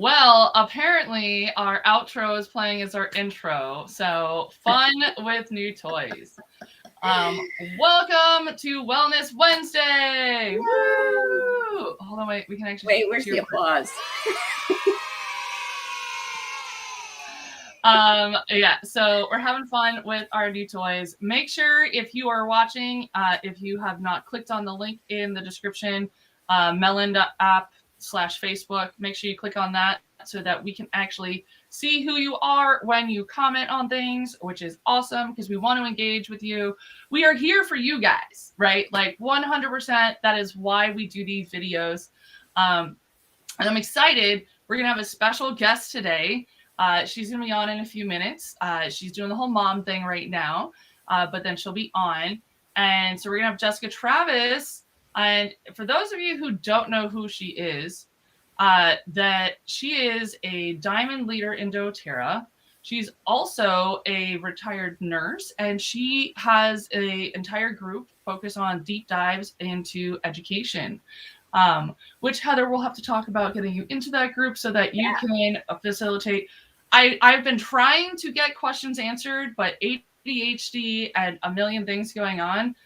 Well, apparently our outro is playing as our intro. So fun with new toys. Welcome to Wellness Wednesday. Woo! Hold on, wait. We can actually Wait, where's the applause? Yeah, so we're having fun with our new toys. Make sure if you are watching, if you have not clicked on the link in the description, Melon app/Facebook, make sure you click on that so that we can actually see who you are when you comment on things, which is awesome because we want to engage with you. We are here for you guys, right? Like 100%. That is why we do these videos. And I'm excited. We're going to have a special guest today. She's going to be on in a few minutes. She's doing the whole mom thing right now, but then she'll be on. And so we're going to have Jessica Travis. And for those of you who don't know who she is, that she is a diamond leader in doTERRA. She's also a retired nurse, and she has an entire group focused on deep dives into education. Which Heather will have to talk about getting you into that group so that you can facilitate. I've been trying to get questions answered, but ADHD and a million things going on.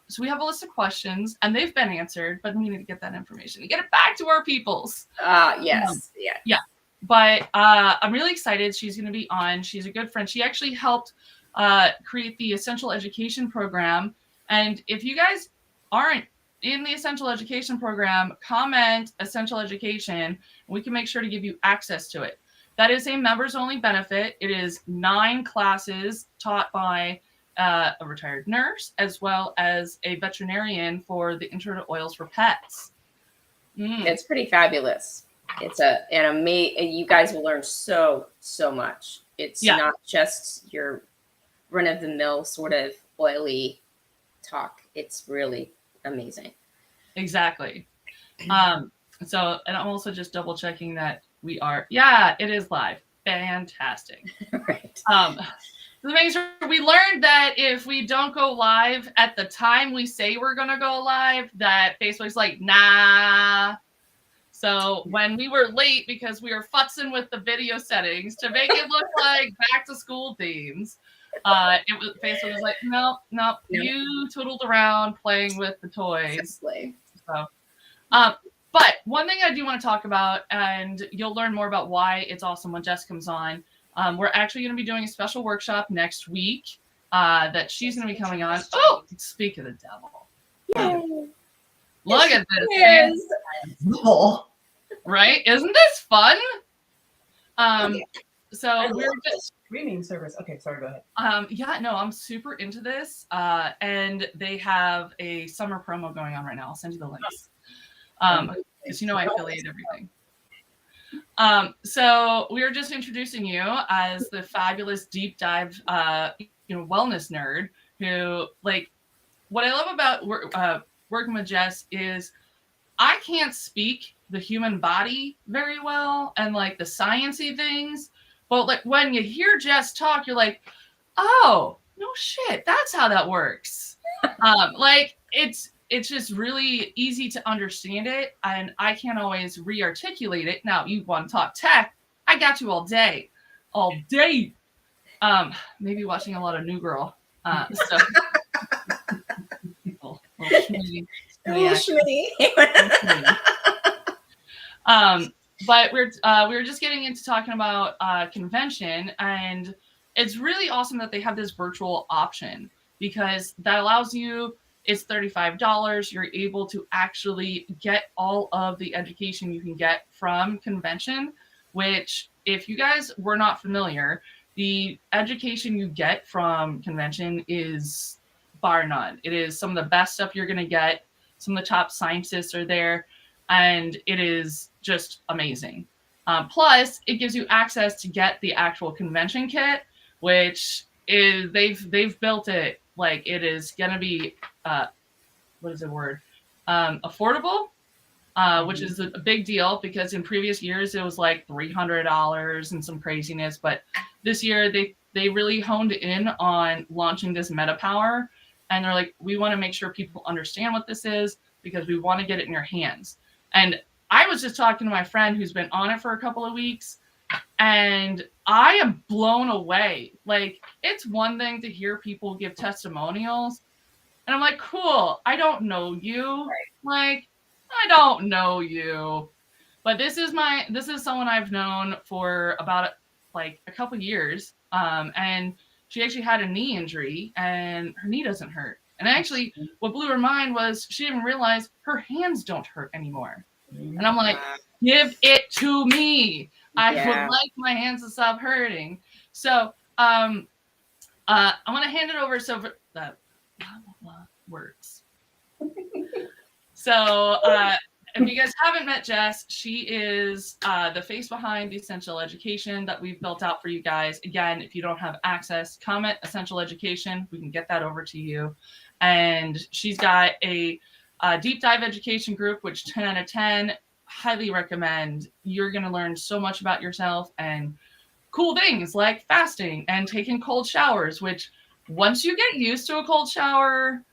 So we have a list of questions and they've been answered, but we need to get that information and get it back to our peoples. Yes. Yeah. But I'm really excited. She's going to be on. She's a good friend. She actually helped create the Essential Education Program. And if you guys aren't in the Essential Education Program, comment Essential Education, and we can make sure to give you access to it. That is a members-only benefit. It is 9 classes taught by a retired nurse, as well as a veterinarian for the Intro to Oils for Pets. It's pretty fabulous. It's an amazing. You guys will learn so much. It's not just your run-of-the-mill sort of oily talk. It's really amazing. Exactly. So, and I'm also just double checking that we are, it is live. Fantastic. Right. We learned that if we don't go live at the time we say we're going to go live, that Facebook's like, nah. So when we were late because we were futzing with the video settings to make it look like back to school themes, Facebook was like, nope, you tootled around playing with the toys. Exactly. So, but one thing I do want to talk about, and you'll learn more about why it's awesome when Jess comes on. We're actually going to be doing a special workshop next week that she's going to be coming on. Oh, speak of the devil. Yay. Look at this. Right? Isn't this fun? So we're just streaming service. Okay, sorry, go ahead. I'm super into this. And they have a summer promo going on right now. I'll send you the links. Because I affiliate everything. So we are just introducing you as the fabulous deep dive wellness nerd who, like, what I love about working with Jess is I can't speak the human body very well and like the sciencey things, but like when you hear Jess talk, you're like, oh no shit, that's how that works. Like it's just really easy to understand it, and I can't always re-articulate it. Now you want to talk tech, I got you all day. Maybe watching a lot of New Girl. So but we're just getting into talking about convention, and it's really awesome that they have this virtual option because that allows you. It's $35. You're able to actually get all of the education you can get from convention, which if you guys were not familiar, the education you get from convention is bar none. It is some of the best stuff you're going to get. Some of the top scientists are there, and it is just amazing. Plus, it gives you access to get the actual convention kit, which is they've built it like it is going to be what is the word? Affordable, which is a big deal because in previous years it was like $300 and some craziness, but this year they really honed in on launching this MetaPower, and they're like, we want to make sure people understand what this is because we want to get it in your hands. And I was just talking to my friend who's been on it for a couple of weeks, and I am blown away. Like, it's one thing to hear people give testimonials, and I'm like, cool, I don't know you. Right. Like, I don't know you. But this is someone I've known for about like a couple years. And she actually had a knee injury, and her knee doesn't hurt. And actually, what blew her mind was she didn't realize her hands don't hurt anymore. And I'm like, give it to me. I would like my hands to stop hurting. So I'm going to hand it over so that works. So if you guys haven't met Jess, she is the face behind the Essential Education that we've built out for you guys. Again, if you don't have access, comment Essential Education. We can get that over to you. And she's got a deep dive education group, which 10 out of 10, highly recommend. You're going to learn so much about yourself and cool things like fasting and taking cold showers, which once you get used to a cold shower,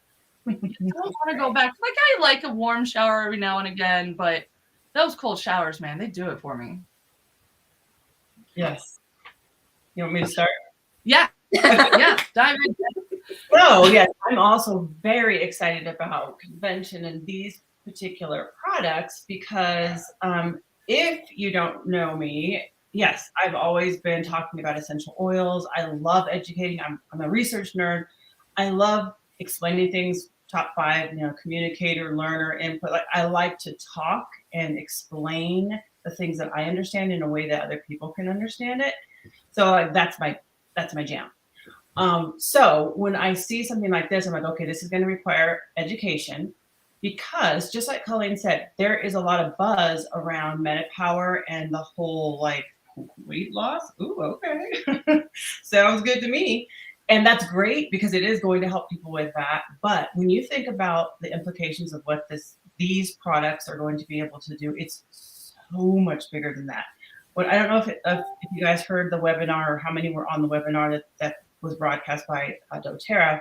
I don't want to go back. Like, I like a warm shower every now and again, but those cold showers, man, they do it for me. Yes. You want me to start? Yeah. Yeah. Dive in. So, yes, I'm also very excited about Convention and these particular products because if you don't know me, yes, I've always been talking about essential oils. I love educating. I'm a research nerd. I love explaining things. Top 5, communicator, learner, input. Like, I like to talk and explain the things that I understand in a way that other people can understand it. So that's my jam. So when I see something like this, I'm like, okay, this is going to require education, because just like Colleen said, there is a lot of buzz around MetaPower and the whole like weight loss. Ooh, okay. Sounds good to me. And that's great because it is going to help people with that. But when you think about the implications of what these products are going to be able to do, it's so much bigger than that. But I don't know if you guys heard the webinar or how many were on the webinar that was broadcast by doTERRA,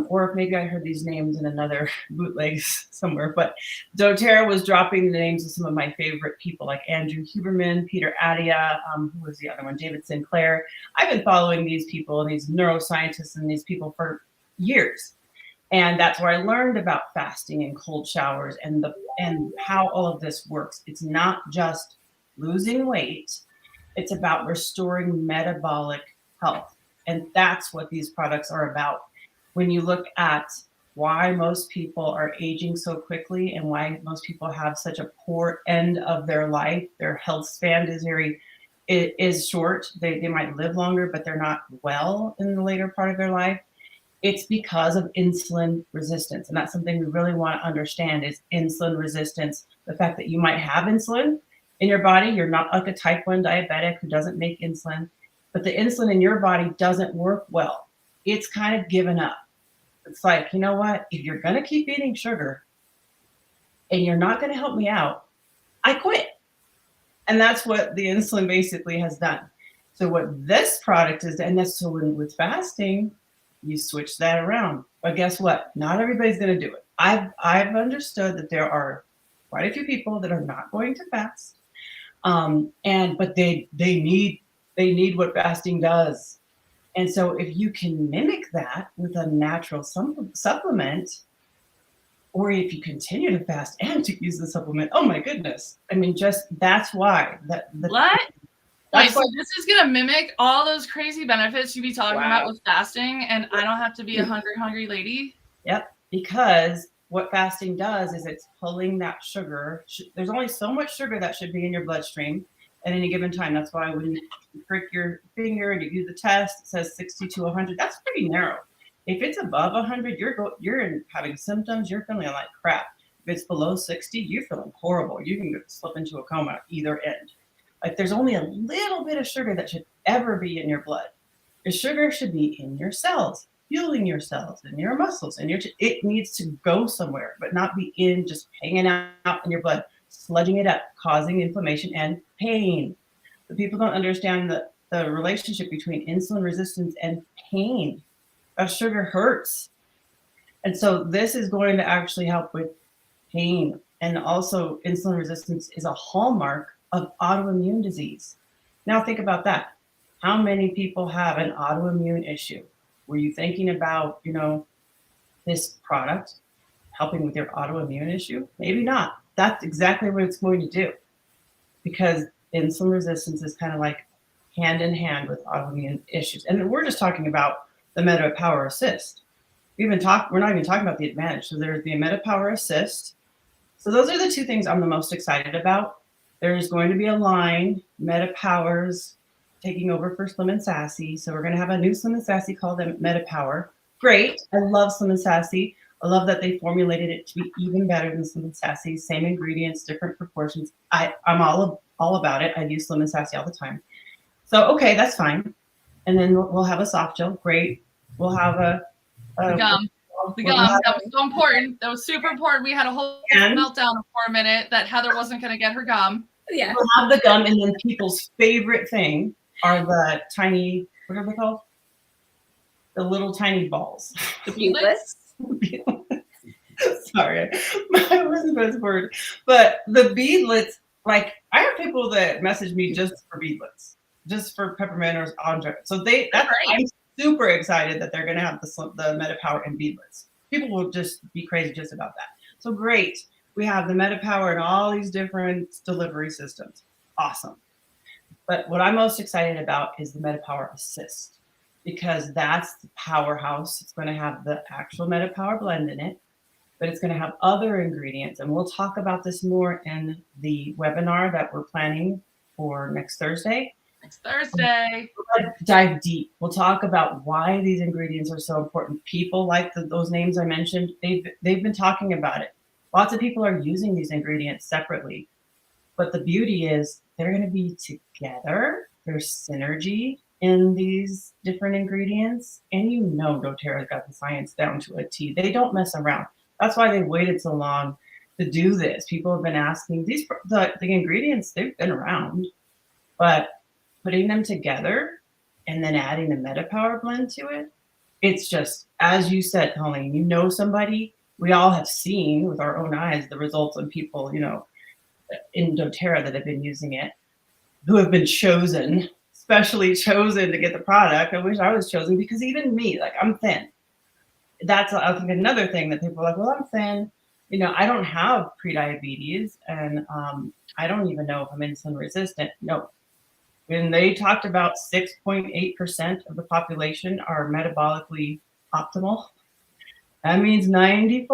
or if maybe I heard these names in another bootlegs somewhere. But doTERRA was dropping the names of some of my favorite people, like Andrew Huberman, Peter Attia, who was the other one, David Sinclair. I've been following these people and these neuroscientists and these people for years. And that's where I learned about fasting and cold showers and how all of this works. It's not just losing weight. It's about restoring metabolic health. And that's what these products are about. When you look at why most people are aging so quickly and why most people have such a poor end of their life, their health span is short. They might live longer, but they're not well in the later part of their life. It's because of insulin resistance. And that's something we really want to understand is insulin resistance. The fact that you might have insulin in your body, you're not like a type 1 diabetic who doesn't make insulin, but the insulin in your body doesn't work well. It's kind of given up. It's like, you know what? If you're going to keep eating sugar and you're not going to help me out, I quit. And that's what the insulin basically has done. So what this product is, and that's so with fasting, you switch that around. But guess what? Not everybody's going to do it. I've understood that there are quite a few people that are not going to fast, but they need what fasting does. And so if you can mimic that with a natural supplement, or if you continue to fast and to use the supplement, oh my goodness. I mean, that's why. What? Wait, so this is going to mimic all those crazy benefits you be talking about with fasting, and I don't have to be a hungry lady? Yep, because what fasting does is it's pulling that sugar. There's only so much sugar that should be in your bloodstream at any given time. That's why when you prick your finger and you do the test, it says 60 to 100. That's pretty narrow. If it's above 100, you're having symptoms. You're feeling like crap. If it's below 60, you're feeling horrible. You can slip into a coma either end. Like, there's only a little bit of sugar that should ever be in your blood. The sugar should be in your cells, fueling your cells and your muscles, and it needs to go somewhere, but not be just hanging out in your blood, sludging it up, causing inflammation and pain. But people don't understand the relationship between insulin resistance and pain. Sugar hurts. And so this is going to actually help with pain And also insulin resistance is a hallmark of autoimmune disease. Now think about that. How many people have an autoimmune issue? Were you thinking about, this product helping with your autoimmune issue? Maybe not. That's exactly what it's going to do, because insulin resistance is kind of like hand in hand with autoimmune issues. And we're just talking about the MetaPower Assist. We're not even talking about the Advantage. So there's the MetaPower Assist. So those are the two things I'm the most excited about. There's going to be a line, MetaPower's taking over for Slim and Sassy. So we're going to have a new Slim and Sassy called MetaPower. Great. I love Slim and Sassy. I love that they formulated it to be even better than Slim and Sassy. Same ingredients, different proportions. I'm all about it. I use Slim and Sassy all the time. So, okay, that's fine. And then we'll have a soft gel. Great. We'll have the gum. The gum. That was so important. That was super important. We had a whole meltdown for a minute that Heather wasn't going to get her gum. Yeah. We'll have the gum, and then people's favorite thing are the tiny, what are they called? The little tiny balls. The beadlets? Sorry, that was the best word. But the beadlets, like, I have people that message me just for beadlets, just for peppermint or Andre. So I'm super excited that they're going to have the MetaPower and beadlets. People will just be crazy just about that. So great. We have the MetaPower and all these different delivery systems. Awesome. But what I'm most excited about is the MetaPower Assist, because that's the powerhouse. It's going to have the actual MetaPower blend in it, but it's going to have other ingredients. And we'll talk about this more in the webinar that we're planning for next Thursday. We'll dive deep. We'll talk about why these ingredients are so important. People like those names I mentioned, they've been talking about it. Lots of people are using these ingredients separately. But the beauty is they're going to be together. There's synergy in these different ingredients. And doTERRA's got the science down to a T. They don't mess around. That's why they waited so long to do this. People have been asking, the ingredients, they've been around. But putting them together and then adding the MetaPower blend to it, it's just, as you said, Colleen, somebody, we all have seen with our own eyes the results of people, in doTERRA that have been using it, who have been specially chosen to get the product. I wish I was chosen, because even me, like, I'm thin. That's, I think, another thing that people are like, well, I'm thin. I don't have prediabetes, and I don't even know if I'm insulin resistant. No. When they talked about 6.8% of the population are metabolically optimal, that means 92.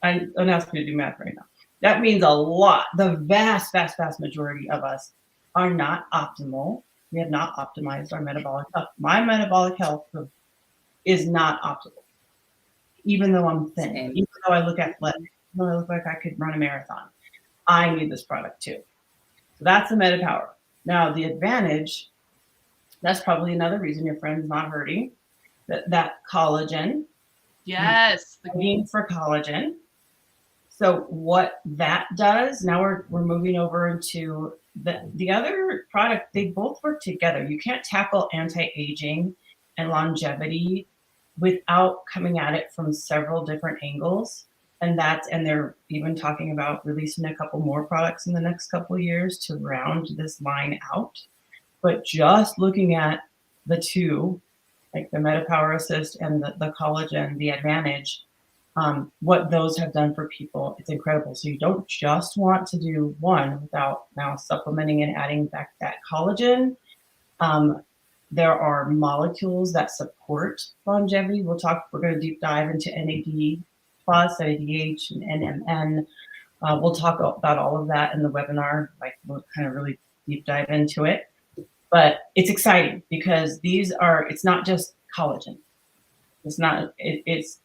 Don't ask me to do math right now. That means a lot. The vast, vast, vast majority of us are not optimal. We have not optimized our metabolic health. My metabolic health is not optimal, even though I'm thin, even though I look athletic, even though I look like I could run a marathon. I need this product too. So that's the MetaPower. Now, the Advantage, that's probably another reason your friend's not hurting. That collagen. Yes. The need for collagen. So what that does, now we're moving over into the other product. They both work together. You can't tackle anti-aging and longevity without coming at it from several different angles. And they're even talking about releasing a couple more products in the next couple of years to round this line out. But just looking at the two, like the MetaPower Assist and the collagen, the Advantage, what those have done for people, it's incredible. So you don't just want to do one without now supplementing and adding back that collagen. There are molecules that support longevity. We're going to deep dive into NAD+, NADH, and NMN. We'll talk about all of that in the webinar. Like, we'll kind of really deep dive into it. But it's exciting because it's not just collagen. It's not.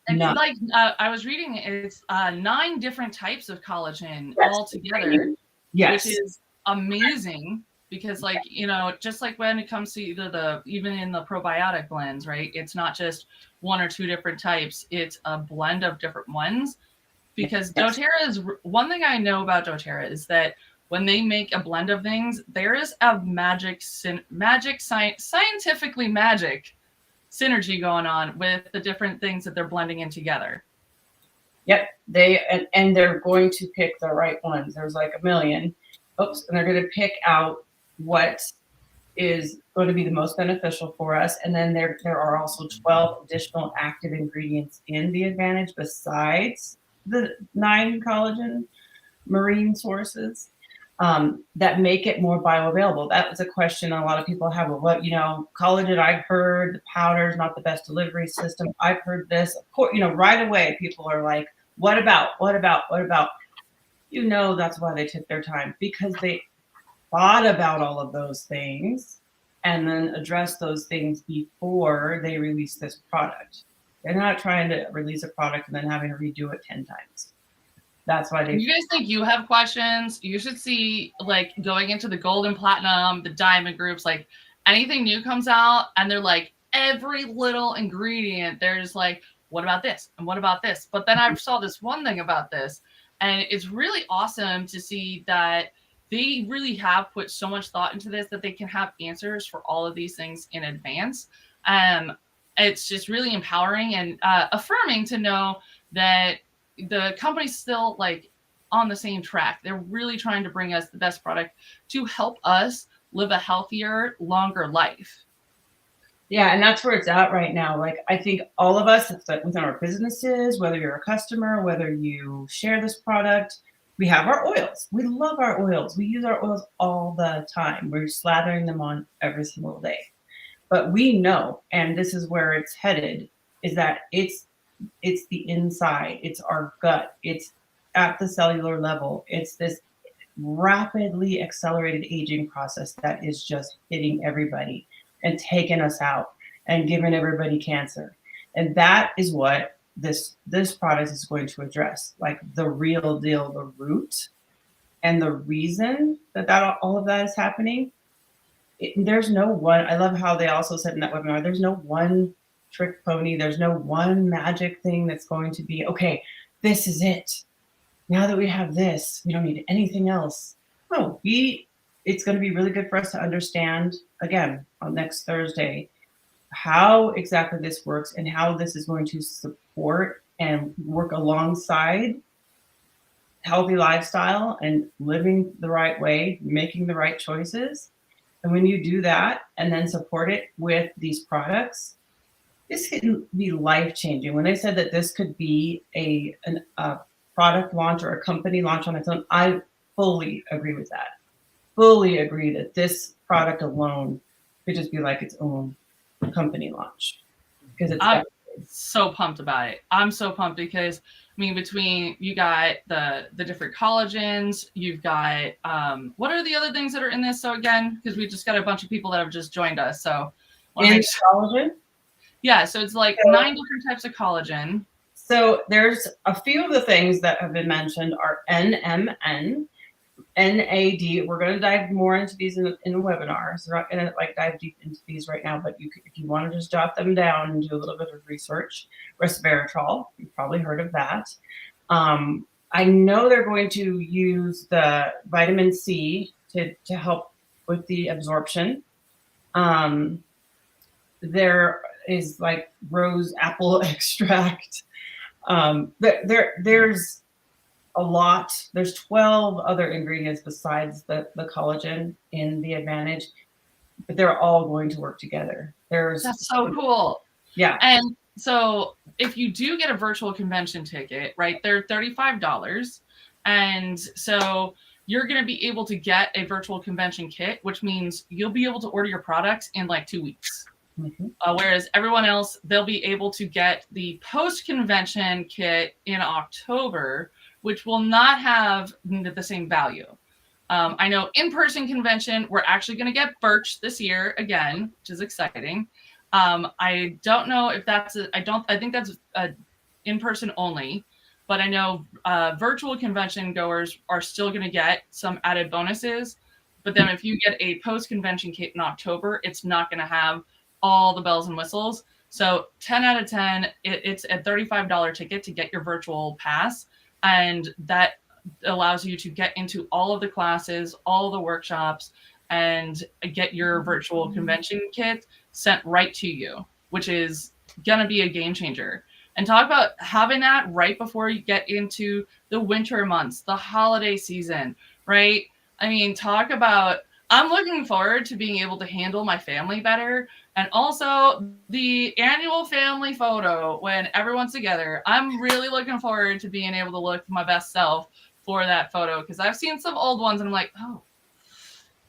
Like I was reading, it's 9 different types of collagen all together, yes, which is amazing. Because, like, just like when it comes to even in the probiotic blends, right? It's not just 1 or 2 different types. It's a blend of different ones. Because doTERRA is, one thing I know about doTERRA is that when they make a blend of things, there is a scientifically magic synergy going on with the different things that they're blending in together. Yep. And they're going to pick the right ones. There's like a million. Oops. And they're going to pick out what is going to be the most beneficial for us. And then there are also 12 additional active ingredients in the Advantage besides the 9 collagen marine sources that make it more bioavailable. That was a question a lot of people have. Well, what, collagen, I've heard the powder is not the best delivery system. I've heard this. Of course, right away, people are like, what about? That's why they took their time, because they thought about all of those things and then addressed those things before they release this product. They're not trying to release a product and then having to redo it 10 times. That's why If you guys think you have questions, you should see, like, going into the gold and platinum, the diamond groups, like anything new comes out and they're like, every little ingredient, they're just like, what about this? And what about this? But then I saw this one thing about this, and it's really awesome to see that they really have put so much thought into this that they can have answers for all of these things in advance. It's just really empowering and affirming to know that the company's still like on the same track. They're really trying to bring us the best product to help us live a healthier, longer life. Yeah, and that's where it's at right now. Like, I think all of us, it's like within our businesses, whether you're a customer, whether you share this product, we have our oils. We love our oils. We use our oils all the time. We're slathering them on every single day. But we know, and this is where it's headed, is that it's the inside, it's our gut, it's at the cellular level. It's this rapidly accelerated aging process that is just hitting everybody and taking us out and giving everybody cancer. And that is what this product is going to address, like the real deal, the root and the reason that all of that is happening. There's no one. I love how they also said in that webinar, there's no one trick pony. There's no one magic thing that's going to be, okay, this is it. Now that we have this, we don't need anything else. No, it's going to be really good for us to understand, again, on next Thursday, how exactly this works and how this is going to support and work alongside healthy lifestyle and living the right way, making the right choices. And when you do that and then support it with these products, this can be life-changing. When they said that this could be a product launch or a company launch on its own, I fully agree with that. Fully agree that this product alone could just be like its own company launch. Because I'm so pumped about it. I'm so pumped because, I mean, between you got the different collagens, you've got what are the other things that are in this? So again, because we just got a bunch of people that have just joined us. So collagen? Yeah, so it's like 9 different types of collagen. So there's a few of the things that have been mentioned are NMN, NAD. We're going to dive more into these in the webinar. So we're not going to dive deep into these right now, but if you want to just jot them down and do a little bit of research. Resveratrol, you've probably heard of that. I know they're going to use the vitamin C to help with the absorption. There is like rose apple extract. There's a lot. There's 12 other ingredients besides the collagen in the Advantage, but they're all going to work together. That's so cool. Yeah. And so if you do get a virtual convention ticket, right, they're $35. And so you're going to be able to get a virtual convention kit, which means you'll be able to order your products in like 2 weeks. Mm-hmm. Whereas everyone else, they'll be able to get the post-convention kit in October, which will not have the same value. I know in-person convention, we're actually going to get Birch this year again, which is exciting. I don't know if that's I think that's in-person only, but I know virtual convention goers are still going to get some added bonuses. But then if you get a post-convention kit in October, it's not going to have all the bells and whistles. So 10 out of 10, it's a $35 ticket to get your virtual pass. And that allows you to get into all of the classes, all of the workshops, and get your virtual convention kit sent right to you, which is going to be a game changer. And talk about having that right before you get into the winter months, the holiday season, right? I mean, talk about, I'm looking forward to being able to handle my family better. And also the annual family photo when everyone's together. I'm really looking forward to being able to look my best self for that photo, because I've seen some old ones and I'm like, oh,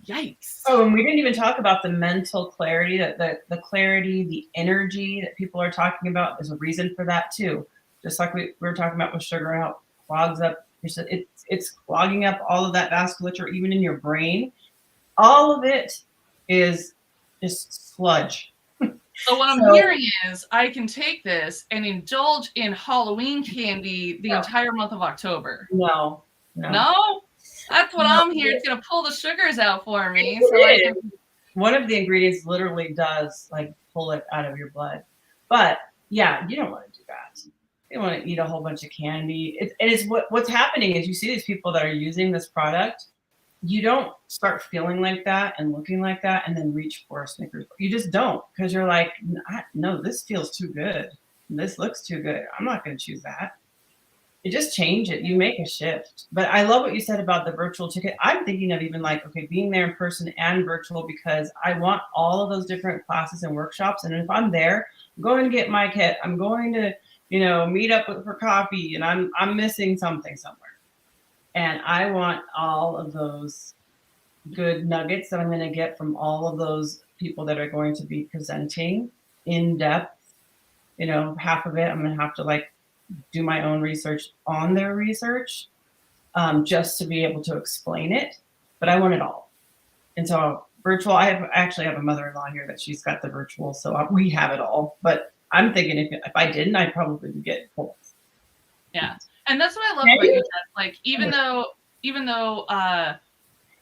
yikes. Oh, and we didn't even talk about the mental clarity, that the clarity, the energy that people are talking about. There's a reason for that too. Just like we were talking about with sugar, how it clogs up. It's clogging up all of that vasculature, even in your brain. All of it is just sludge. So what I'm hearing is I can take this and indulge in Halloween candy the entire month of October. No. That's what I'm here. It's gonna pull the sugars out for me. One of the ingredients literally does like pull it out of your blood. But yeah, you don't want to do that. You don't want to eat a whole bunch of candy. It's what's happening is you see these people that are using this product. You don't start feeling like that and looking like that and then reach for a Snickers. You just don't, because you're like, no, this feels too good. This looks too good. I'm not going to choose that. You just change it. You make a shift. But I love what you said about the virtual ticket. I'm thinking of even like, okay, being there in person and virtual, because I want all of those different classes and workshops. And if I'm there, I'm going to get my kit. I'm going to, meet up for coffee, and I'm missing something somewhere. And I want all of those good nuggets that I'm going to get from all of those people that are going to be presenting in depth. Half of it, I'm going to have to like do my own research on their research, just to be able to explain it. But I want it all. And so virtual, I actually have a mother-in-law here that she's got the virtual, so we have it all. But I'm thinking if I didn't, I'd probably get both. Yeah. And that's what I love about you, Jess. Like, even though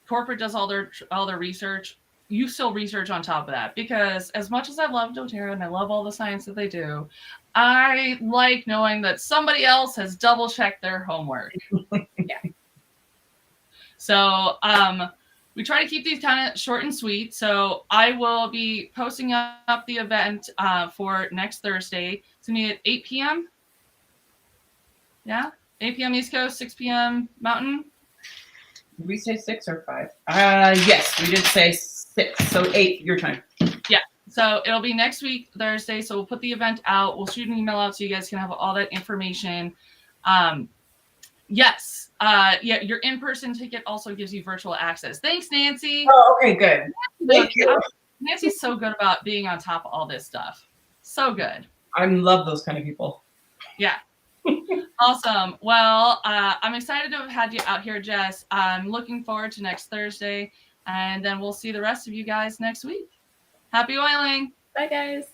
corporate does all their research, you still research on top of that, because as much as I love doTERRA and I love all the science that they do, I like knowing that somebody else has double checked their homework. Yeah. So we try to keep these kind of short and sweet. So I will be posting up the event for next Thursday. It's going to be at 8 p.m. Yeah, 8 p.m. East Coast, 6 p.m. Mountain. Did we say 6 or 5? Yes, we did say 6. So 8 your time. Yeah. So it'll be next week, Thursday. So we'll put the event out. We'll shoot an email out so you guys can have all that information. Yes. Yeah, your in-person ticket also gives you virtual access. Thanks, Nancy. Oh, okay, good. Thank you. Nancy's so good about being on top of all this stuff. So good. I love those kind of people. Yeah. Awesome. Well, I'm excited to have had you out here, Jess. I'm looking forward to next Thursday, and then we'll see the rest of you guys next week. Happy oiling. Bye, guys.